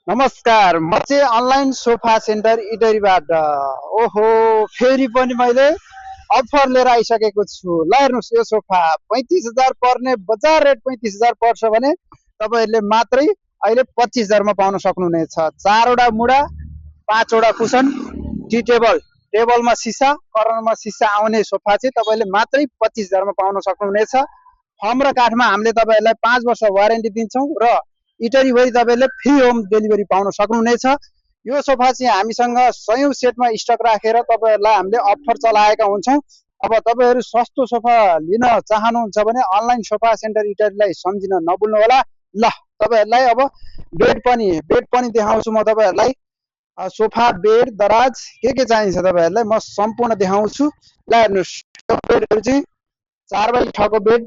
नमस्कार, म चाहिँ अनलाइन सोफा सेन्टर इटरीबाट। ओहो, फेरि पनि मैले अफर लिएर आइसकेको छु। ल हेर्नुहोस्, यो सोफा 35,000 पर्ने बजार रेट 35,000 पर्छ भने तपाईँहरूले मात्रै अहिले 25,000मा पाउन सक्नुहुनेछ। चारवटा मुढा, पाँचवटा कुसन, टी टेबल, टेबलमा सिसा, कर्नरमा सिसा आउने सोफा चाहिँ तपाईँले मात्रै 25,000मा पाउन सक्नुहुनेछ। फर्म र काठमा हामीले तपाईँहरूलाई 5 वर्ष वारेन्टी दिन्छौँ र इटरीभरि तपाईँले फ्री होम डेलिभरी पाउन सक्नुहुनेछ। यो सोफा चाहिँ हामीसँग सयौं सेटमा स्टक राखेर तपाईँहरूलाई हामीले अफर चलाएका हुन्छौँ। अब तपाईँहरू सस्तो सोफा लिन चाहनुहुन्छ भने अनलाइन सोफा सेन्टर इटरीलाई सम्झिन नभुल्नु होला। ल तपाईँहरूलाई अब बेड पनि देखाउँछु म तपाईँहरूलाई। सोफा, बेड, दराज के चाहिन्छ तपाईँहरूलाई म सम्पूर्ण देखाउँछु। ल हेर्नुहोस्, यो बेडहरू चाहिँ 4x6 को बेड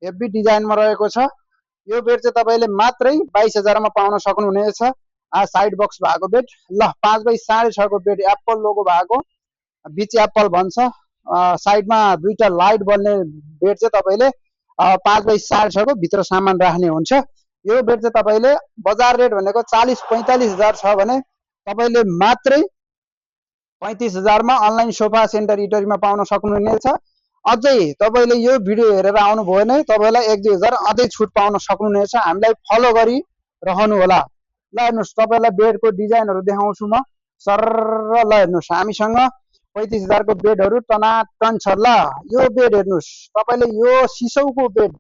हेभी डिजाइनमा रहेको छ। यो बेड चाहिँ तपाईँले मात्रै 22,000मा पाउन सक्नुहुनेछ। साइड बक्स भएको बेड। ल 5x6.5 को बेड, एप्पल लोगो भएको, बिच एप्पल भन्छ। साइडमा दुईटा लाइट बल्ने बेड चाहिँ तपाईँले 5x6.5 को भित्र सामान राख्ने हुन्छ। यो बेड चाहिँ तपाईँले बजार रेट भनेको 40-45,000 छ भने तपाईँले मात्रै 35,000मा अनलाइन सोफा सेन्टर इटरीमा पाउन सक्नुहुनेछ। अझै तपाईँले यो भिडियो हेरेर आउनुभयो भने तपाईँलाई 1-2 हजार अझै छुट पाउन सक्नुहुनेछ। हामीलाई फलो गरी रहनु होला। ल हेर्नुहोस्, तपाईँलाई बेडको डिजाइनहरू देखाउँछु म सरर। ल हेर्नुहोस्, हामीसँग 35,000 को बेडहरू टनाटन छ। ल यो बेड हेर्नुहोस्, तपाईँले यो सिसौको बेड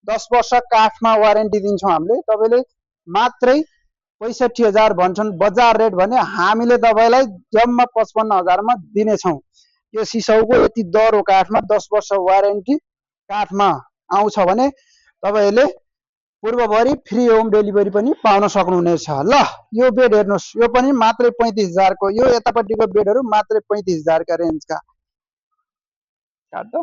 10 वर्ष काठमा वारेन्टी दिन्छौँ हामीले। तपाईँले मात्रै 65,000 भन्छन् बजार रेट भने हामीले तपाईँलाई जम्मा 55,000मा दिनेछौँ। यो सिसौको यति दह्रो काठमा 10 वर्ष वारेन्टी काठमा आउँछ भने तपाईँहरूले पूर्वभरि फ्री होम डेलिभरी पनि पाउन सक्नुहुनेछ। ल यो बेड हेर्नुहोस्, यो पनि मात्रै 35,000 को। यो यतापट्टिको बेडहरू मात्रै 35,000 का रेन्जका। काट्दो।